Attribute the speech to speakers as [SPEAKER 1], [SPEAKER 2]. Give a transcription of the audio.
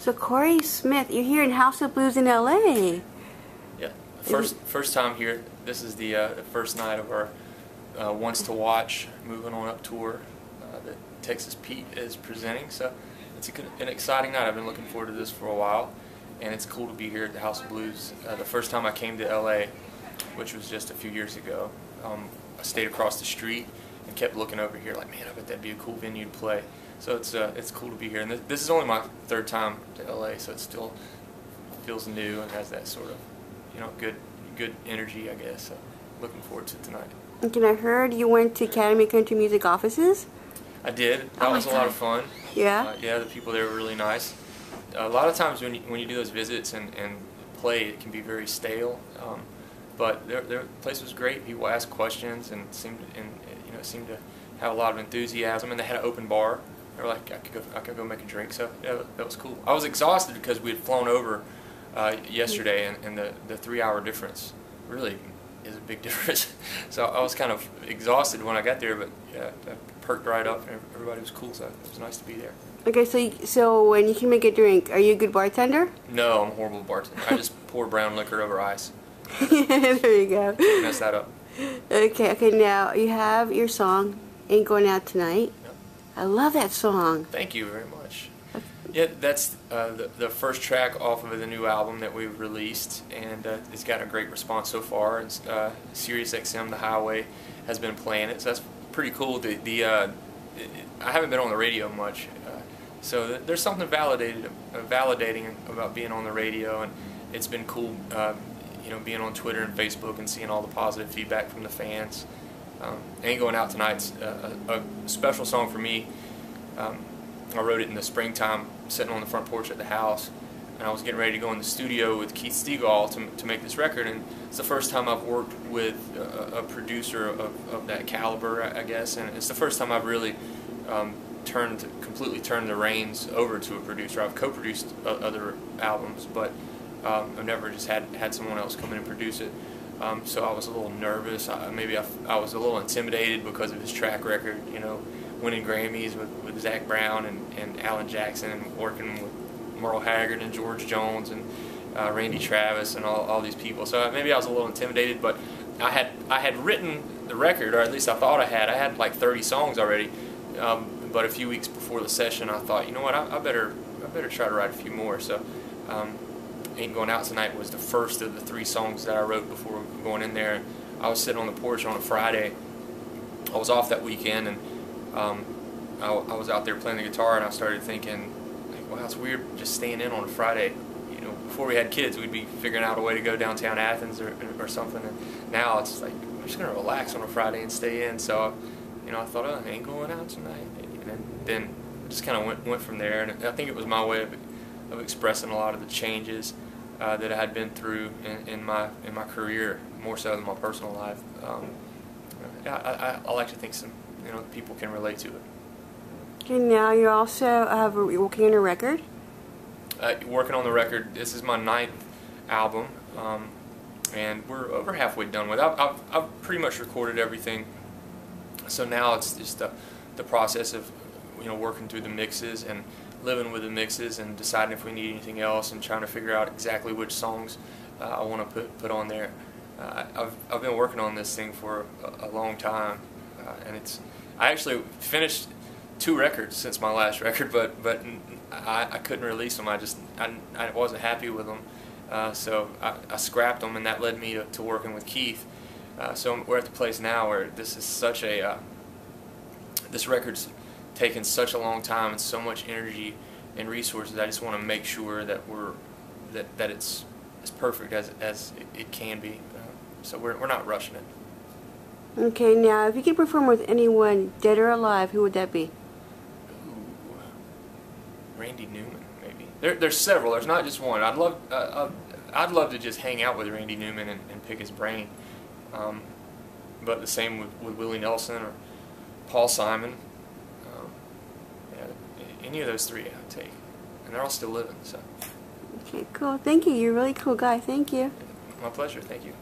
[SPEAKER 1] So Corey Smith, you're here in House of Blues in LA.
[SPEAKER 2] Yeah, first time here. This is the first night of our Wants to Watch Moving On Up tour that Texas Pete is presenting. So it's an exciting night. I've been looking forward to this for a while, and it's cool to be here at the House of Blues. The first time I came to LA, which was just a few years ago, I stayed across the street and kept looking over here like, man, I bet that'd be a cool venue to play. So it's cool to be here, and this is only my third time to LA, so it still feels new and has that sort of, good energy, I guess. So looking forward to tonight.
[SPEAKER 1] And I heard you went to Academy Country Music offices?
[SPEAKER 2] I did. That was a lot of fun.
[SPEAKER 1] Yeah?
[SPEAKER 2] Yeah, the people there were really nice. A lot of times when you do those visits and play, it can be very stale. But their place was great. People asked questions and seemed to have a lot of enthusiasm. And they had an open bar. They were like, I could go make a drink. So yeah, that was cool. I was exhausted because we had flown over yesterday, and the 3-hour difference really is a big difference. So I was kind of exhausted when I got there, but yeah, I perked right up, and everybody was cool. So it was nice to be there.
[SPEAKER 1] Okay, so when you can make a drink, are you a good bartender?
[SPEAKER 2] No, I'm a horrible bartender. I just pour brown liquor over ice.
[SPEAKER 1] There you go.
[SPEAKER 2] Mess that up.
[SPEAKER 1] Okay, now you have your song, Ain't Going Out Tonight.
[SPEAKER 2] Yep.
[SPEAKER 1] I love that song.
[SPEAKER 2] Thank you very much. Yeah, that's the first track off of the new album that we've released, and it's gotten a great response so far. And Sirius XM, The Highway, has been playing it, so that's pretty cool. I haven't been on the radio much, so there's something validating about being on the radio, and it's been cool, being on Twitter and Facebook and seeing all the positive feedback from the fans. Ain't Going Out Tonight's a special song for me. I wrote it in the springtime, sitting on the front porch at the house, and I was getting ready to go in the studio with Keith Stegall to make this record, and it's the first time I've worked with a producer of that caliber, I guess, and it's the first time I've really completely turned the reins over to a producer. I've co-produced other albums, but I've never just had someone else come in and produce it. So I was a little nervous. Maybe I was a little intimidated because of his track record, winning Grammys with Zach Brown and Alan Jackson, and working with Merle Haggard and George Jones and Randy Travis and all these people. So maybe I was a little intimidated, but I had written the record, or at least I thought I had. I had like 30 songs already, but a few weeks before the session, I thought, you know what, I better try to write a few more. So Ain't Going Out Tonight was the first of the 3 songs that I wrote before going in there. I was sitting on the porch on a Friday. I was off that weekend, and I was out there playing the guitar, and I started thinking, wow, it's weird just staying in on a Friday. Before we had kids, we'd be figuring out a way to go downtown Athens or something, and now it's like, I'm just going to relax on a Friday and stay in. So, I thought, I ain't going out tonight. And then just kind of went from there, and I think it was my way of expressing a lot of the changes that I had been through in my career, more so than my personal life. I like to think some people can relate to it.
[SPEAKER 1] And now you're also working on a record?
[SPEAKER 2] Working on the record. This is my 9th album, and we're over halfway done with it. I've pretty much recorded everything, so now it's just the process of working through the mixes and living with the mixes and deciding if we need anything else and trying to figure out exactly which songs I want to put on there. I've been working on this thing for a long time, and I actually finished 2 records since my last record, but I couldn't release them. I wasn't happy with them, so I scrapped them, and that led me to working with Keith. So we're at the place now where this is such this record's taken such a long time and so much energy and resources. I just want to make sure that that it's as perfect as it can be. So we're not rushing it.
[SPEAKER 1] Okay, now if you could perform with anyone, dead or alive, who would that be?
[SPEAKER 2] Ooh, Randy Newman, maybe. There's several. There's not just one. I'd love to just hang out with Randy Newman and pick his brain. But the same with Willie Nelson or Paul Simon. Any of those 3 I'd take, and they're all still living. So.
[SPEAKER 1] Okay, cool. Thank you. You're a really cool guy. Thank you.
[SPEAKER 2] My pleasure. Thank you.